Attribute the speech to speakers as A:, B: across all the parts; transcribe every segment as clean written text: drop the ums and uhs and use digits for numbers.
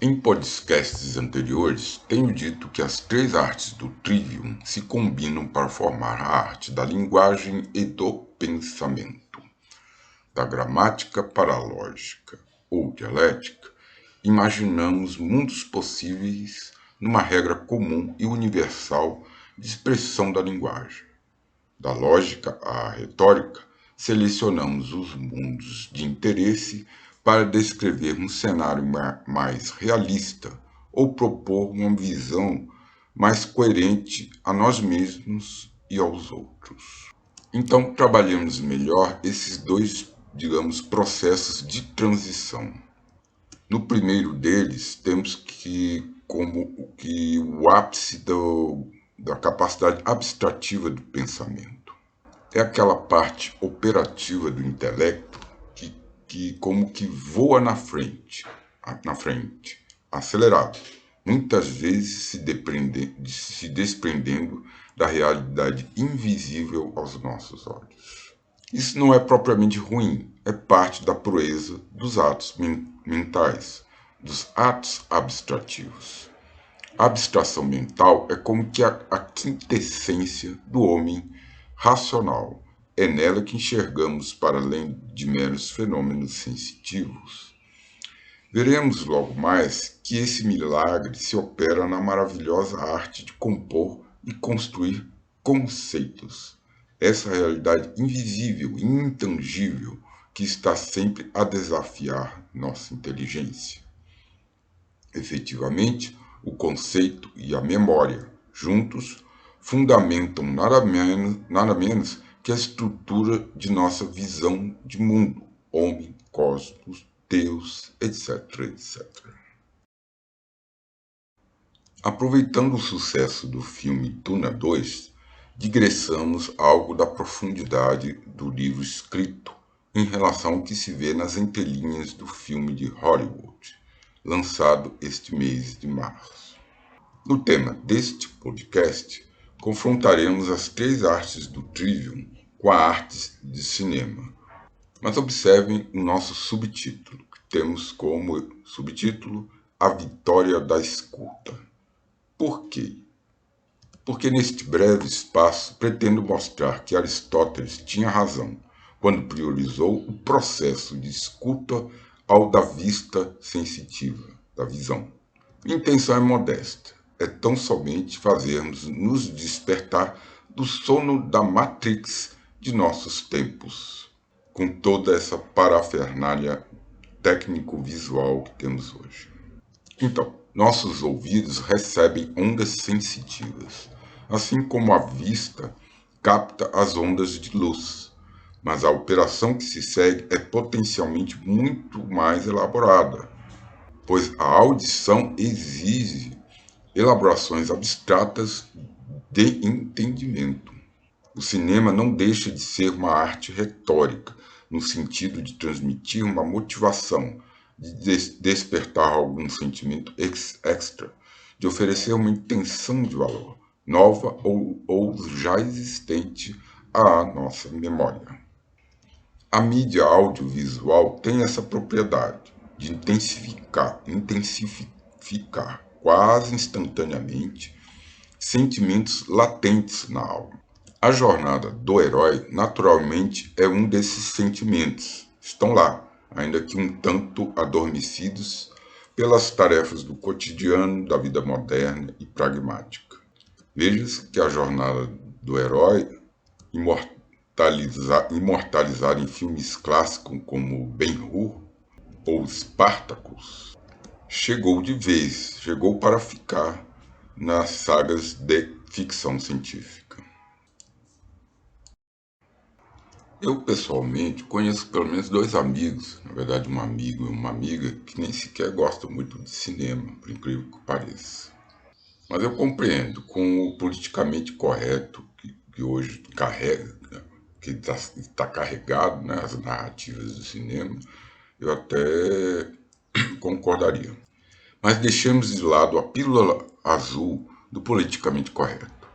A: Em podcasts anteriores, tenho dito que as três artes do Trivium se combinam para formar a arte da linguagem e do pensamento. Da gramática para a lógica ou dialética, imaginamos mundos possíveis numa regra comum e universal de expressão da linguagem. Da lógica à retórica, selecionamos os mundos de interesse para descrever um cenário mais realista ou propor uma visão mais coerente a nós mesmos e aos outros. Então, trabalhamos melhor esses dois, processos de transição. No primeiro deles, temos como que o ápice da capacidade abstrativa do pensamento. É aquela parte operativa do intelecto que como que voa na frente, acelerado, muitas vezes se desprendendo da realidade invisível aos nossos olhos. Isso não é propriamente ruim, é parte da proeza dos atos mentais, dos atos abstrativos. A abstração mental é como que a quintessência do homem racional. É nela que enxergamos para além de meros fenômenos sensitivos. Veremos logo mais que esse milagre se opera na maravilhosa arte de compor e construir conceitos. Essa realidade invisível e intangível que está sempre a desafiar nossa inteligência. Efetivamente, o conceito e a memória, juntos, fundamentam nada menos que a estrutura de nossa visão de mundo, homem, cosmos, Deus, etc, etc. Aproveitando o sucesso do filme Duna 2, digressamos algo da profundidade do livro escrito em relação ao que se vê nas entrelinhas do filme de Hollywood, lançado este mês de março. No tema deste podcast, confrontaremos as três artes do Trivium com a arte de cinema. Mas observem o nosso subtítulo, que temos como subtítulo A Vitória da Escuta. Por quê? Porque neste breve espaço pretendo mostrar que Aristóteles tinha razão quando priorizou o processo de escuta ao da vista sensitiva, da visão. Minha intenção é modesta, é tão somente fazermos nos despertar do sono da Matrix de nossos tempos, com toda essa parafernália técnico-visual que temos hoje. Então, nossos ouvidos recebem ondas sensitivas, assim como a vista capta as ondas de luz, mas a operação que se segue é potencialmente muito mais elaborada, pois a audição exige elaborações abstratas de entendimento. O cinema não deixa de ser uma arte retórica, no sentido de transmitir uma motivação, de despertar algum sentimento extra, de oferecer uma intenção de valor, nova ou já existente à nossa memória. A mídia audiovisual tem essa propriedade de intensificar quase instantaneamente sentimentos latentes na alma. A jornada do herói, naturalmente, é um desses sentimentos. Estão lá, ainda que um tanto adormecidos pelas tarefas do cotidiano, da vida moderna e pragmática. Veja-se que a jornada do herói, imortalizada em filmes clássicos como Ben-Hur ou Spartacus, chegou de vez, chegou para ficar nas sagas de ficção científica. Eu, pessoalmente, conheço pelo menos dois amigos, na verdade um amigo e uma amiga, que nem sequer gostam muito de cinema, por incrível que pareça. Mas eu compreendo com o politicamente correto que hoje carrega, que está carregado, né, as narrativas do cinema, eu até concordaria. Mas deixemos de lado a pílula azul do politicamente correto.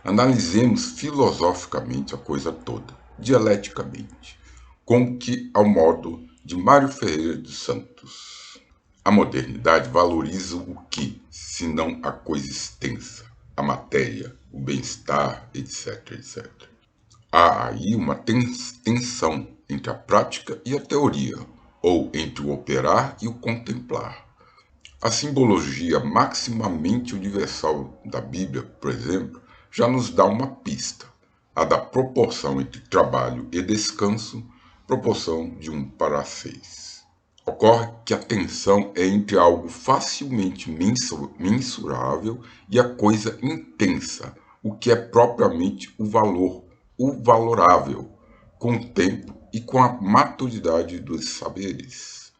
A: Analisemos filosoficamente a coisa toda, dialeticamente, como que ao modo de Mário Ferreira dos Santos. A modernidade valoriza o que, se não a coisa extensa, a matéria, o bem-estar, etc, etc. Há aí uma tensão entre a prática e a teoria, ou entre o operar e o contemplar. A simbologia maximamente universal da Bíblia, por exemplo, já nos dá uma pista, a da proporção entre trabalho e descanso, proporção de 1:6. Ocorre que a tensão é entre algo facilmente mensurável e a coisa intensa, o que é propriamente o valor, o valorável, com o tempo e com a maturidade dos saberes.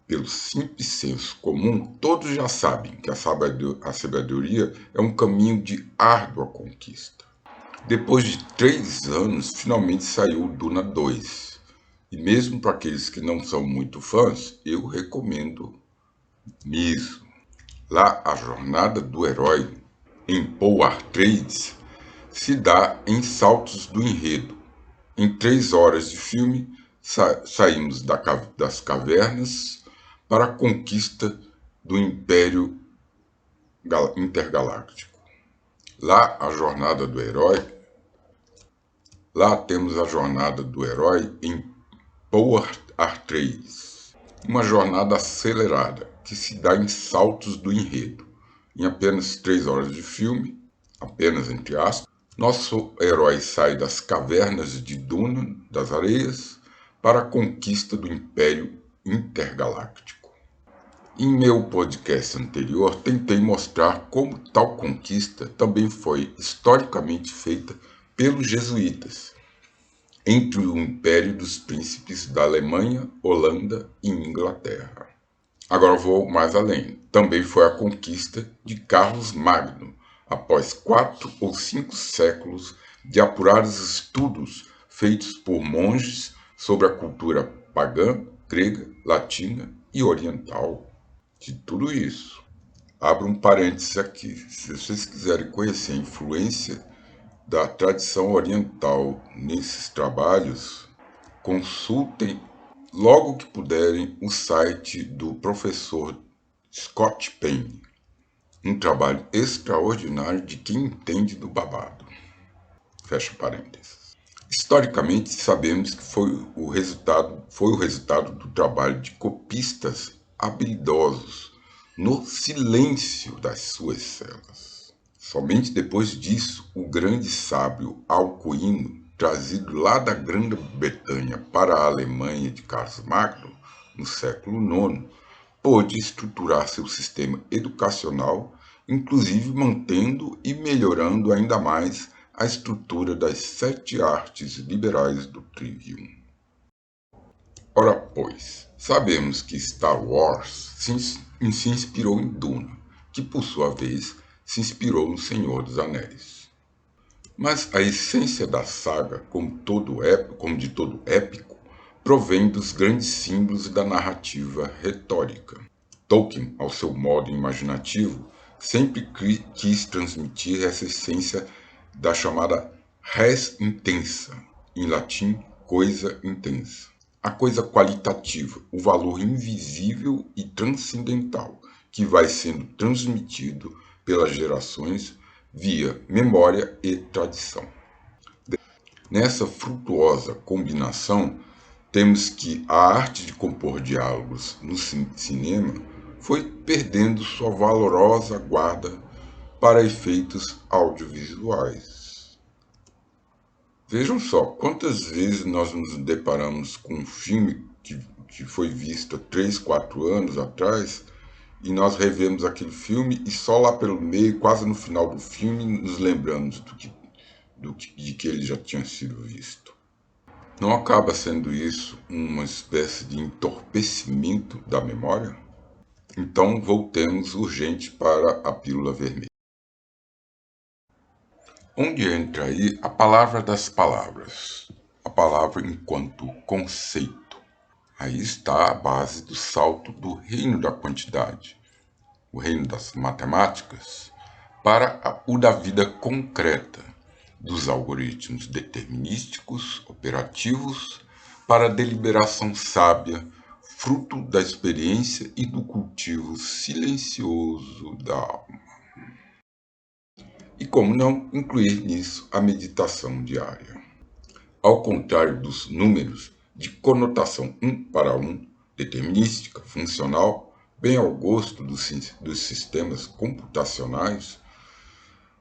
A: Pelo simples senso comum, todos já sabem que a sabedoria é um caminho de árdua conquista. Depois de 3 anos, finalmente saiu Duna 2. E mesmo para aqueles que não são muito fãs, eu recomendo mesmo. Lá, a jornada do herói em Paul Atreides se dá em saltos do enredo. Em 3 horas de filme, saímos das cavernas para a conquista do Império Intergaláctico. Lá temos a jornada do herói em Paul Atreides, uma jornada acelerada que se dá em saltos do enredo. Em apenas 3 horas de filme, apenas entre aspas, nosso herói sai das cavernas de Duna, das areias, para a conquista do Império Intergaláctico. Em meu podcast anterior, tentei mostrar como tal conquista também foi historicamente feita pelos jesuítas, entre o Império dos Príncipes da Alemanha, Holanda e Inglaterra. Agora vou mais além. Também foi a conquista de Carlos Magno, após 4 ou 5 séculos de apurados estudos feitos por monges sobre a cultura pagã, grega, latina e oriental. De tudo isso, abro um parênteses aqui. Se vocês quiserem conhecer a influência da tradição oriental nesses trabalhos, consultem logo que puderem o site do professor Scott Payne, um trabalho extraordinário de quem entende do babado. Fecha parênteses. Historicamente, sabemos que foi o resultado do trabalho de copistas habilidosos no silêncio das suas celas. Somente depois disso, o grande sábio Alcuino, trazido lá da Grã-Bretanha para a Alemanha de Carlos Magno, no século IX, pôde estruturar seu sistema educacional, inclusive mantendo e melhorando ainda mais a estrutura das 7 artes liberais do Trivium. Ora, pois, sabemos que Star Wars se inspirou em Duna, que por sua vez se inspirou no Senhor dos Anéis. Mas a essência da saga, como de todo épico, provém dos grandes símbolos da narrativa retórica. Tolkien, ao seu modo imaginativo, sempre quis transmitir essa essência da chamada res intensa, em latim, coisa intensa. A coisa qualitativa, o valor invisível e transcendental, que vai sendo transmitido pelas gerações via memória e tradição. Nessa frutuosa combinação, temos que a arte de compor diálogos no cinema foi perdendo sua valorosa guarda para efeitos audiovisuais. Vejam só, quantas vezes nós nos deparamos com um filme que foi visto há 3, 4 anos atrás, e nós revemos aquele filme e só lá pelo meio, quase no final do filme, nos lembramos de que ele já tinha sido visto. Não acaba sendo isso uma espécie de entorpecimento da memória? Então voltemos urgente para a pílula vermelha. Onde entra aí a palavra das palavras, a palavra enquanto conceito. Aí está a base do salto do reino da quantidade, o reino das matemáticas, para o da vida concreta, dos algoritmos determinísticos, operativos, para a deliberação sábia, fruto da experiência e do cultivo silencioso da alma. E como não incluir nisso a meditação diária? Ao contrário dos números de conotação um para um, determinística, funcional, bem ao gosto dos sistemas computacionais,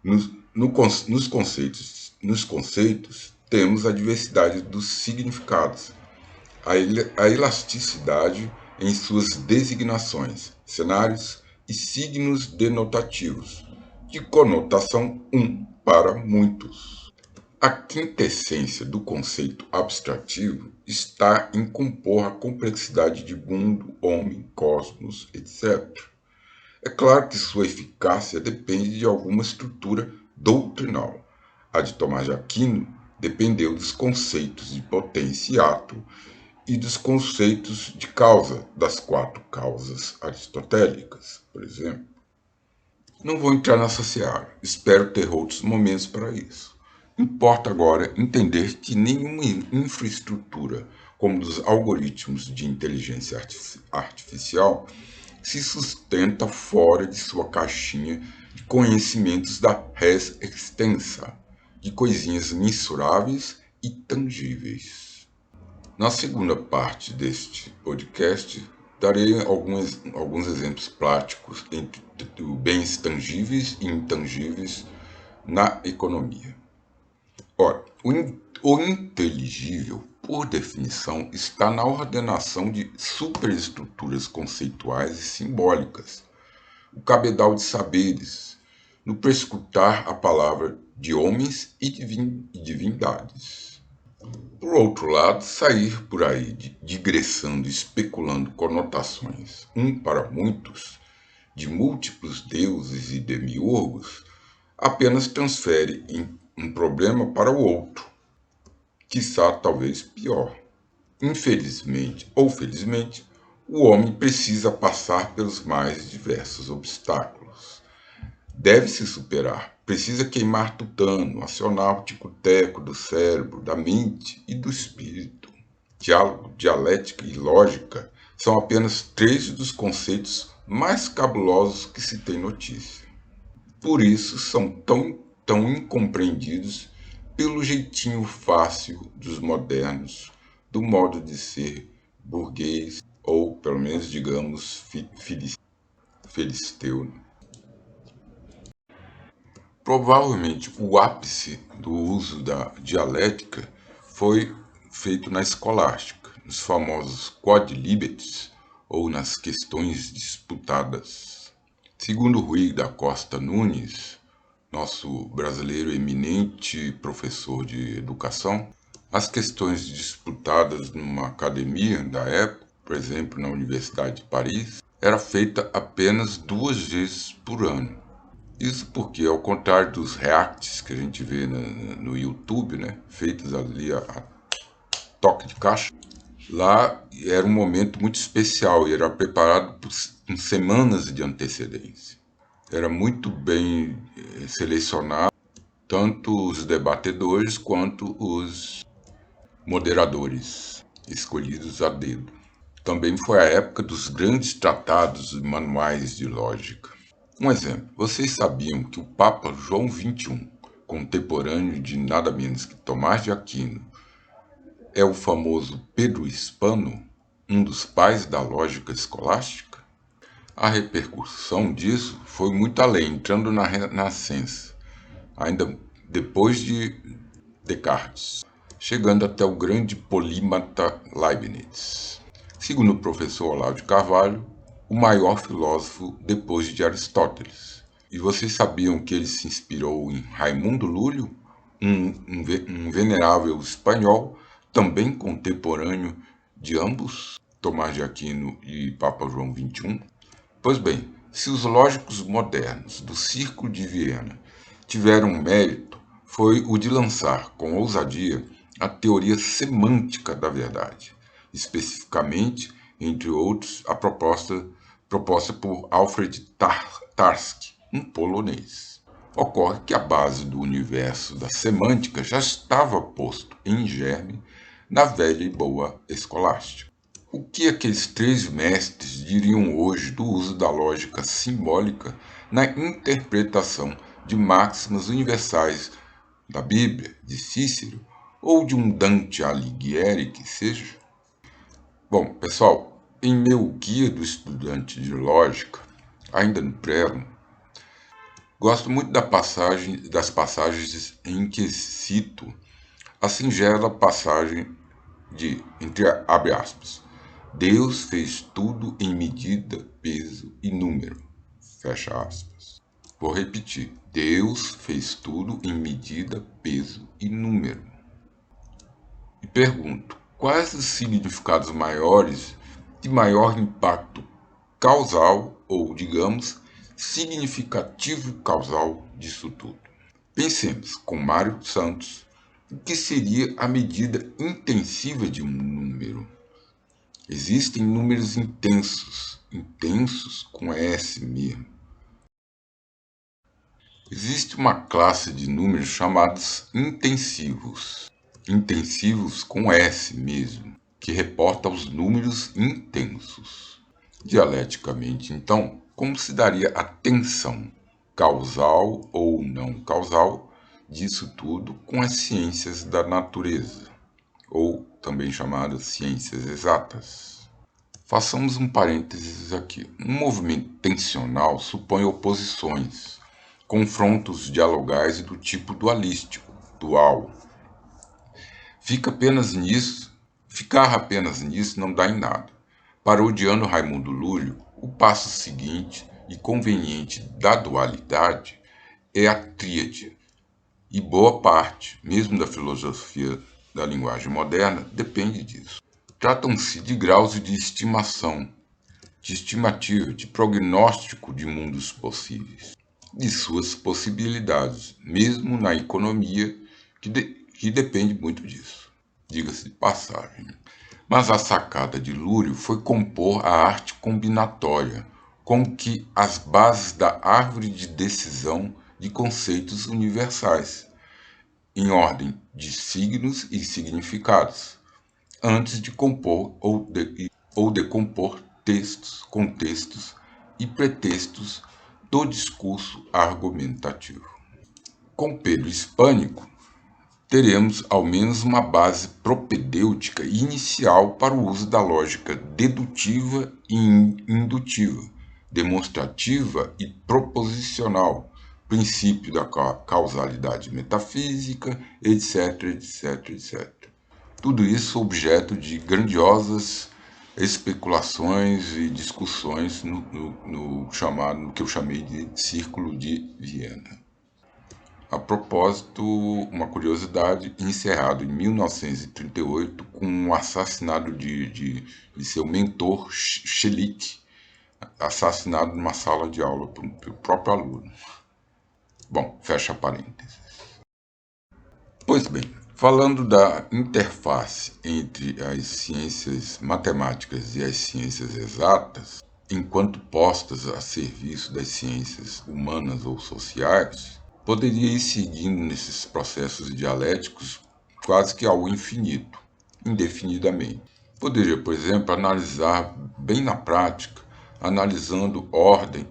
A: nos conceitos temos a diversidade dos significados, a elasticidade em suas designações, cenários e signos denotativos, de conotação um para muitos. A quintessência do conceito abstrativo está em compor a complexidade de mundo, homem, cosmos, etc. É claro que sua eficácia depende de alguma estrutura doutrinal. A de Tomás de Aquino dependeu dos conceitos de potência e ato e dos conceitos de causa, das quatro causas aristotélicas, por exemplo. Não vou entrar nessa seara, espero ter outros momentos para isso. Importa agora entender que nenhuma infraestrutura, como dos algoritmos de inteligência artificial, se sustenta fora de sua caixinha de conhecimentos da res extensa, de coisinhas mensuráveis e tangíveis. Na segunda parte deste podcast, darei alguns exemplos práticos entre bens tangíveis e intangíveis na economia. Ora, o inteligível, por definição, está na ordenação de superestruturas conceituais e simbólicas, o cabedal de saberes, no prescutar a palavra de homens e divindades. Por outro lado, sair por aí digressando, especulando conotações, um para muitos, de múltiplos deuses e demiurgos, apenas transfere um problema para o outro, quiçá talvez pior. Infelizmente ou felizmente, o homem precisa passar pelos mais diversos obstáculos. Deve se superar, precisa queimar tutano, acionar o tico-teco do cérebro, da mente e do espírito. Diálogo, dialética e lógica são apenas três dos conceitos mais cabulosos que se tem notícia. Por isso são tão incompreendidos pelo jeitinho fácil dos modernos, do modo de ser burguês, ou pelo menos, digamos, filisteu. Provavelmente o ápice do uso da dialética foi feito na escolástica, nos famosos quodlibets, ou nas questões disputadas. Segundo Rui da Costa Nunes, nosso brasileiro eminente professor de educação, as questões disputadas numa academia da época, por exemplo, na Universidade de Paris, era feita apenas 2 vezes por ano. Isso porque, ao contrário dos reacts que a gente vê no YouTube, né, feitos ali a toque de caixa, lá era um momento muito especial e era preparado com semanas de antecedência. Era muito bem selecionado, tanto os debatedores quanto os moderadores, escolhidos a dedo. Também foi a época dos grandes tratados e manuais de lógica. Um exemplo, vocês sabiam que o Papa João XXI, contemporâneo de nada menos que Tomás de Aquino, é o famoso Pedro Hispano, um dos pais da lógica escolástica? A repercussão disso foi muito além, entrando na Renascença, ainda depois de Descartes, chegando até o grande polímata Leibniz. Segundo o professor Olavo de Carvalho, o maior filósofo depois de Aristóteles. E vocês sabiam que ele se inspirou em Raimundo Lúlio, um venerável espanhol, também contemporâneo de ambos, Tomás de Aquino e Papa João XXI? Pois bem, se os lógicos modernos do Círculo de Viena tiveram um mérito, foi o de lançar com ousadia a teoria semântica da verdade, especificamente, entre outros, a proposta por Alfred Tarski, um polonês. Ocorre que a base do universo da semântica já estava posto em germe na velha e boa escolástica. O que aqueles três mestres diriam hoje do uso da lógica simbólica na interpretação de máximas universais da Bíblia, de Cícero, ou de um Dante Alighieri que seja? Bom, pessoal, em meu Guia do Estudante de Lógica, ainda no prelo, gosto muito das passagens em que cito a singela passagem de, abre aspas, Deus fez tudo em medida, peso e número, fecha aspas. Vou repetir, Deus fez tudo em medida, peso e número. E pergunto, quais os significados maiores de maior impacto causal ou, digamos, significativo causal disso tudo? Pensemos com Mário Santos, o que seria a medida intensiva de um número? Existem números intensos, intensos com S mesmo. Existe uma classe de números chamados intensivos, intensivos com S mesmo, que reporta os números intensos. Dialeticamente, então, como se daria a tensão causal ou não causal disso tudo com as ciências da natureza, ou também chamadas ciências exatas? Façamos um parênteses aqui. Um movimento tensional supõe oposições, confrontos dialogais do tipo dualístico, dual. Ficar apenas nisso não dá em nada. Parodiando Raimundo Lúlio, o passo seguinte e conveniente da dualidade é a tríade. E boa parte, mesmo da filosofia da linguagem moderna, depende disso. Tratam-se de graus de estimação, de estimativa, de prognóstico de mundos possíveis, de suas possibilidades, mesmo na economia, que depende muito disso, diga-se de passagem. Mas a sacada de Lúrio foi compor a arte combinatória, como que as bases da árvore de decisão de conceitos universais, em ordem de signos e significados, antes de compor ou decompor textos, contextos e pretextos do discurso argumentativo. Com Pedro Hispânico, teremos ao menos uma base propedêutica inicial para o uso da lógica dedutiva e indutiva, demonstrativa e proposicional, princípio da causalidade metafísica, etc, etc, etc. Tudo isso objeto de grandiosas especulações e discussões no que eu chamei de Círculo de Viena. A propósito, uma curiosidade, encerrado em 1938 com o assassinato de seu mentor, Schlick, assassinado numa sala de aula pelo próprio aluno. Bom, fecha parênteses. Pois bem, falando da interface entre as ciências matemáticas e as ciências exatas, enquanto postas a serviço das ciências humanas ou sociais, poderia ir seguindo nesses processos dialéticos quase que ao infinito, indefinidamente. Poderia, por exemplo, analisar bem na prática, analisando ordem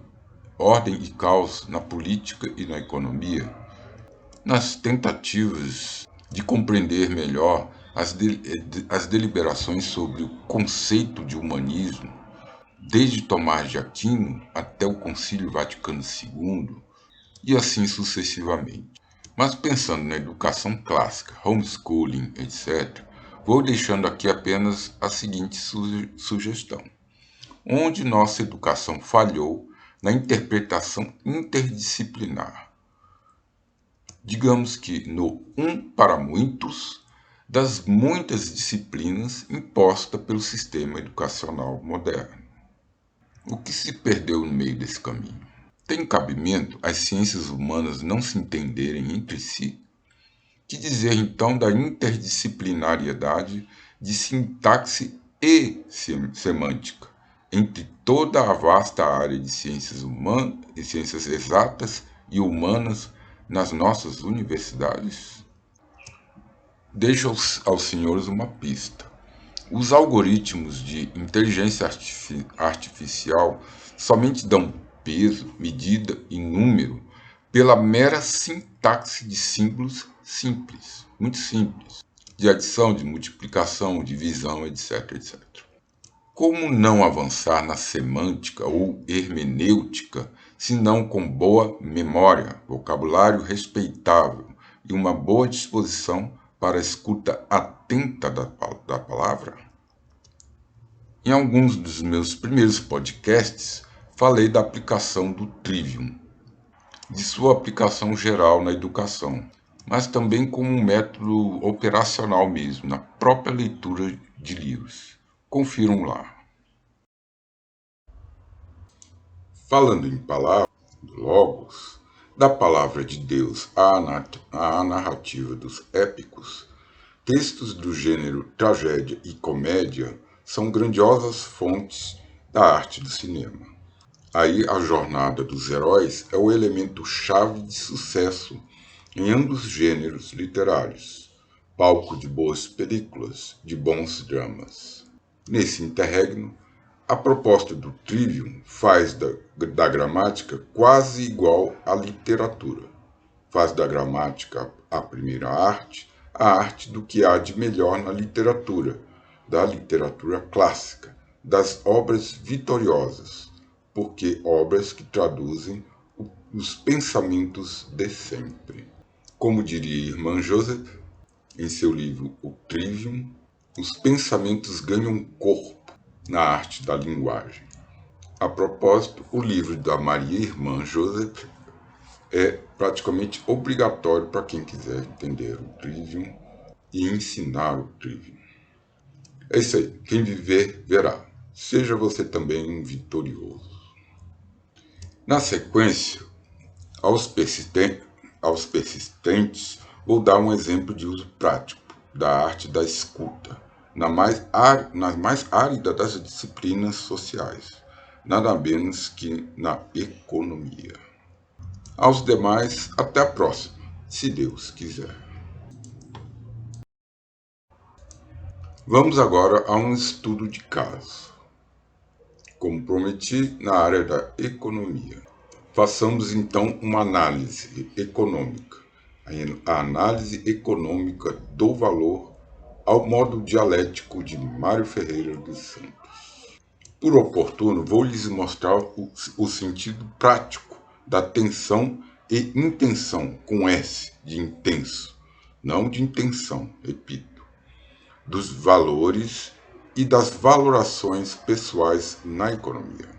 A: e caos na política e na economia, nas tentativas de compreender melhor as deliberações sobre o conceito de humanismo, desde Tomás de Aquino até o Concílio Vaticano II, e assim sucessivamente. Mas pensando na educação clássica, homeschooling, etc., vou deixando aqui apenas a seguinte sugestão. Onde nossa educação falhou na interpretação interdisciplinar. Digamos que no um para muitos das muitas disciplinas imposta pelo sistema educacional moderno. O que se perdeu no meio desse caminho? Tem cabimento as ciências humanas não se entenderem entre si? Que dizer então da interdisciplinariedade de sintaxe e semântica entre toda a vasta área de ciências humanas, de ciências exatas e humanas nas nossas universidades? Deixo aos senhores uma pista. Os algoritmos de inteligência artificial somente dão peso, medida e número pela mera sintaxe de símbolos simples, muito simples, de adição, de multiplicação, divisão, etc, etc. Como não avançar na semântica ou hermenêutica, senão com boa memória, vocabulário respeitável e uma boa disposição para a escuta atenta da palavra? Em alguns dos meus primeiros podcasts, falei da aplicação do Trivium, de sua aplicação geral na educação, mas também como um método operacional mesmo, na própria leitura de livros. Confiram lá. Falando em palavras, logos, da palavra de Deus à narrativa dos épicos, textos do gênero tragédia e comédia são grandiosas fontes da arte do cinema. Aí a jornada dos heróis é o elemento chave de sucesso em ambos os gêneros literários, palco de boas películas, de bons dramas. Nesse interregno, a proposta do Trivium faz da gramática quase igual à literatura. Faz da gramática a primeira arte, a arte do que há de melhor na literatura, da literatura clássica, das obras vitoriosas, porque obras que traduzem os pensamentos de sempre. Como diria Irmã Joseph, em seu livro O Trivium, os pensamentos ganham corpo na arte da linguagem. A propósito, o livro da Maria Irmã Joseph é praticamente obrigatório para quem quiser entender o Trivium e ensinar o Trivium. É isso aí. Quem viver, verá. Seja você também um vitorioso. Na sequência, aos persistentes, vou dar um exemplo de uso prático da arte da escuta, na mais árida das disciplinas sociais, nada menos que na economia. Aos demais, até a próxima, se Deus quiser. Vamos agora a um estudo de caso. Como prometi, na área da economia. Façamos então uma análise econômica, a análise econômica do valor ao modo dialético de Mário Ferreira dos Santos. Por oportuno, vou lhes mostrar o sentido prático da tensão e intenção, com S, de intenso, não de intenção, repito, dos valores e das valorações pessoais na economia.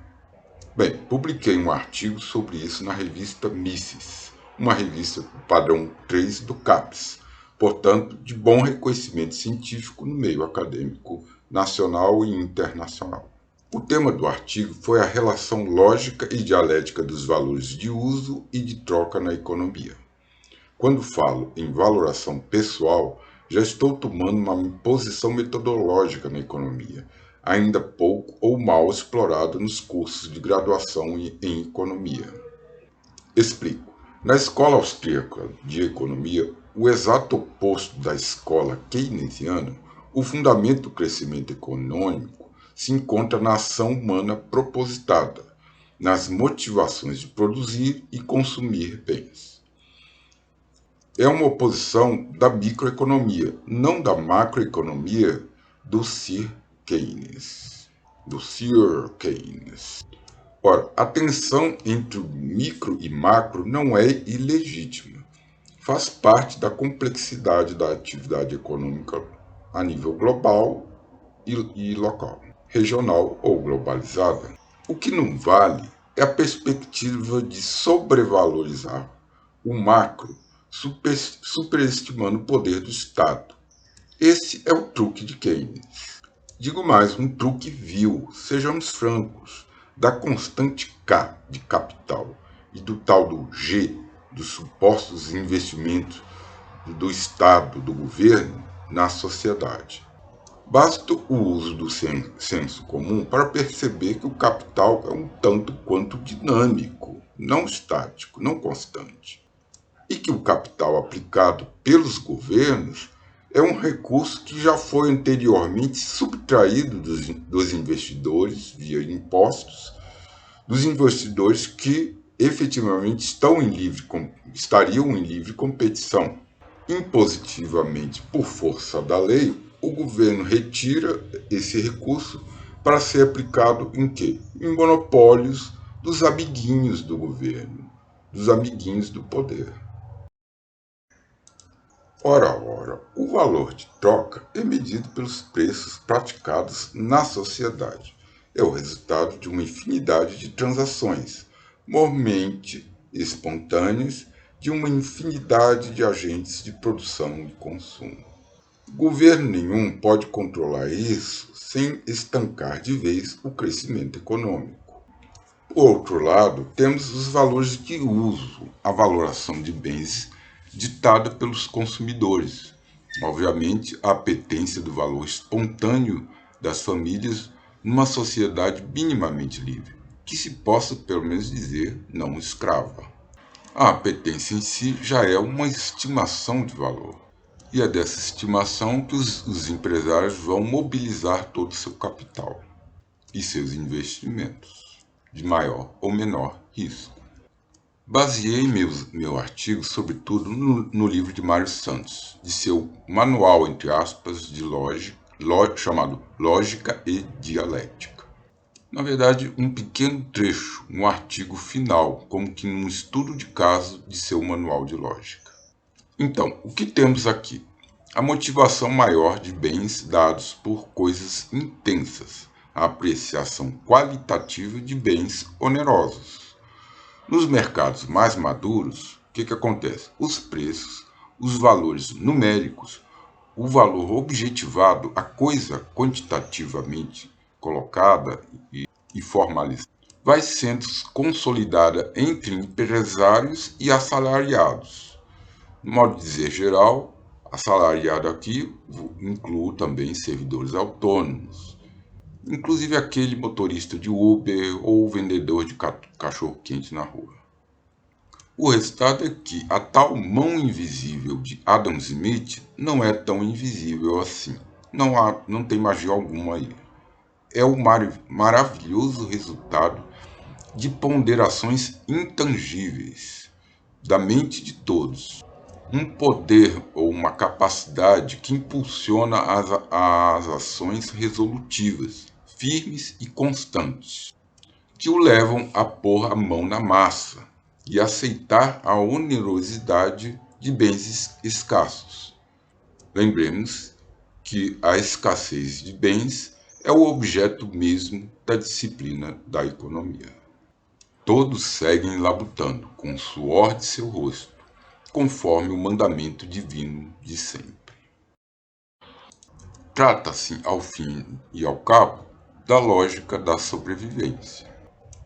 A: Bem, publiquei um artigo sobre isso na revista Mises, uma revista padrão 3 do CAPES, portanto, de bom reconhecimento científico no meio acadêmico nacional e internacional. O tema do artigo foi a relação lógica e dialética dos valores de uso e de troca na economia. Quando falo em valoração pessoal, já estou tomando uma posição metodológica na economia, ainda pouco ou mal explorada nos cursos de graduação em economia. Explico. Na escola austríaca de economia, o exato oposto da escola keynesiana, o fundamento do crescimento econômico se encontra na ação humana propositada, nas motivações de produzir e consumir bens. É uma oposição da microeconomia, não da macroeconomia do Sir Keynes. Ora, a tensão entre o micro e macro não é ilegítima. Faz parte da complexidade da atividade econômica a nível global e local, regional ou globalizada. O que não vale é a perspectiva de sobrevalorizar o macro, superestimando o poder do Estado. Esse é o truque de Keynes. Digo mais, um truque vil, sejamos francos, da constante K de capital e do tal do G, dos supostos investimentos do Estado, do governo, na sociedade. Basta o uso do senso comum para perceber que o capital é um tanto quanto dinâmico, não estático, não constante. E que o capital aplicado pelos governos é um recurso que já foi anteriormente subtraído dos investidores via impostos, dos investidores que efetivamente estariam em livre competição. Impositivamente, por força da lei, o governo retira esse recurso para ser aplicado em quê? Em monopólios dos amiguinhos do governo, dos amiguinhos do poder. Ora, o valor de troca é medido pelos preços praticados na sociedade. É o resultado de uma infinidade de transações, mormente espontâneas, de uma infinidade de agentes de produção e consumo. Governo nenhum pode controlar isso sem estancar de vez o crescimento econômico. Por outro lado, temos os valores de uso, a valoração de bens ditada pelos consumidores. Obviamente, a apetência do valor espontâneo das famílias numa sociedade minimamente livre, que se possa pelo menos dizer não escrava. A apetência em si já é uma estimação de valor. E é dessa estimação que os empresários vão mobilizar todo o seu capital e seus investimentos, de maior ou menor risco. Baseei meu artigo, sobretudo, no livro de Mário Santos, de seu manual, entre aspas, de lógica, chamado Lógica e Dialética. Na verdade, um pequeno trecho, um artigo final, como que num estudo de caso de seu manual de lógica. Então, o que temos aqui? A motivação maior de bens dados por coisas intensas, a apreciação qualitativa de bens onerosos. Nos mercados mais maduros, o que acontece? Os preços, os valores numéricos, o valor objetivado, a coisa quantitativamente colocada e formalizada, vai sendo consolidada entre empresários e assalariados. De modo de dizer geral, assalariado aqui inclui também servidores autônomos, inclusive aquele motorista de Uber ou vendedor de cachorro-quente na rua. O resultado é que a tal mão invisível de Adam Smith não é tão invisível assim. Não tem magia alguma aí. É o maravilhoso resultado de ponderações intangíveis da mente de todos. Um poder ou uma capacidade que impulsiona as ações resolutivas, firmes e constantes, que o levam a pôr a mão na massa e aceitar a onerosidade de bens escassos. Lembremos que a escassez de bens é o objeto mesmo da disciplina da economia. Todos seguem labutando com o suor de seu rosto, conforme o mandamento divino de sempre. Trata-se, ao fim e ao cabo, da lógica da sobrevivência.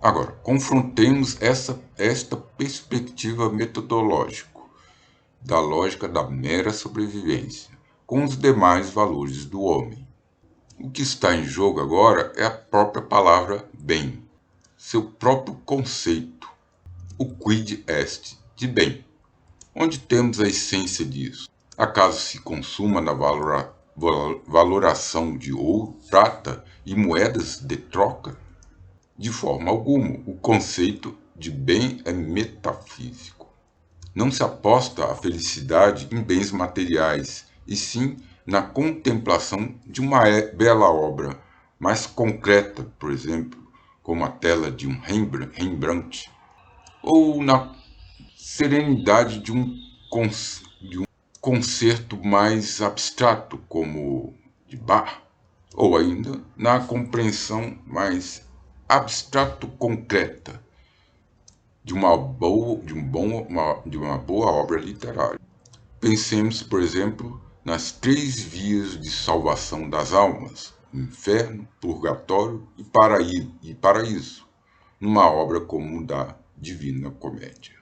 A: Agora, confrontemos esta perspectiva metodológica da lógica da mera sobrevivência com os demais valores do homem. O que está em jogo agora é a própria palavra bem, seu próprio conceito, o quid est de bem. Onde temos a essência disso? Acaso se consuma na valoração de ouro, prata e moedas de troca? De forma alguma, o conceito de bem é metafísico. Não se aposta a felicidade em bens materiais, e sim na contemplação de uma bela obra mais concreta, por exemplo, como a tela de um Rembrandt, ou na serenidade de um concerto mais abstrato, como de Bach, ou ainda na compreensão mais abstrato-concreta de uma boa obra literária. Pensemos, por exemplo, nas três vias de salvação das almas: inferno, purgatório e paraíso, numa obra como da Divina Comédia.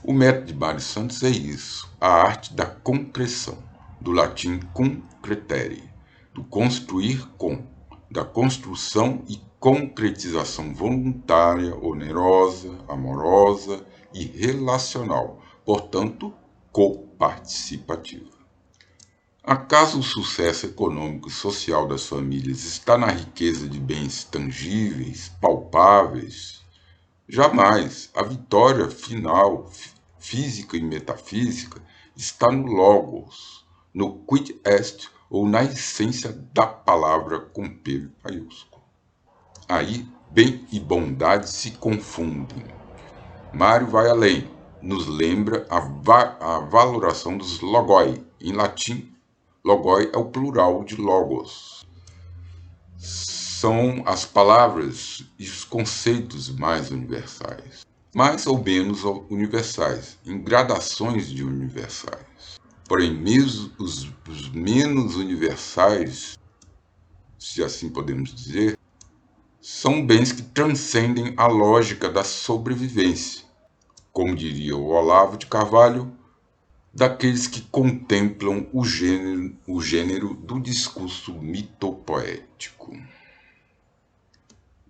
A: O método de Mário Santos é isso, a arte da concreção, do latim concretere, do construir com, da construção e concretização voluntária, onerosa, amorosa e relacional, portanto, coparticipativa. Acaso o sucesso econômico e social das famílias está na riqueza de bens tangíveis, palpáveis? Jamais. A vitória final, física e metafísica, está no logos, no quid est ou na essência da palavra com P maiúsculo. Aí, bem e bondade se confundem. Mário vai além, nos lembra a valoração dos logoi. Em latim, logoi é o plural de logos. São as palavras e os conceitos mais universais. Mais ou menos universais, em gradações de universais. Porém, mesmo os menos universais, se assim podemos dizer, são bens que transcendem a lógica da sobrevivência. Como diria o Olavo de Carvalho, daqueles que contemplam o gênero do discurso mitopoético.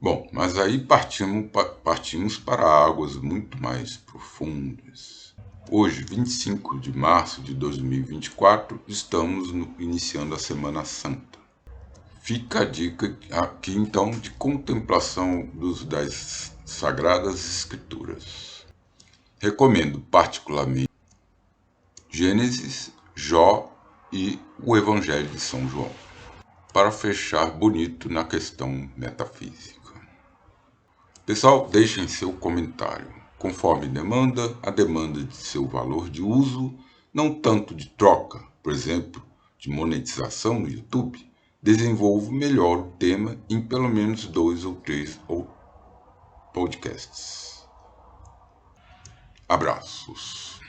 A: Bom, mas aí partimos para águas muito mais profundas. Hoje, 25 de março de 2024, estamos iniciando a Semana Santa. Fica a dica aqui então de contemplação das Sagradas Escrituras. Recomendo particularmente Gênesis, Jó e o Evangelho de São João, para fechar bonito na questão metafísica. Pessoal, deixem seu comentário. Conforme demanda, a demanda de seu valor de uso, não tanto de troca, por exemplo, de monetização no YouTube, desenvolvo melhor o tema em pelo menos 2 ou 3 podcasts. Abraços.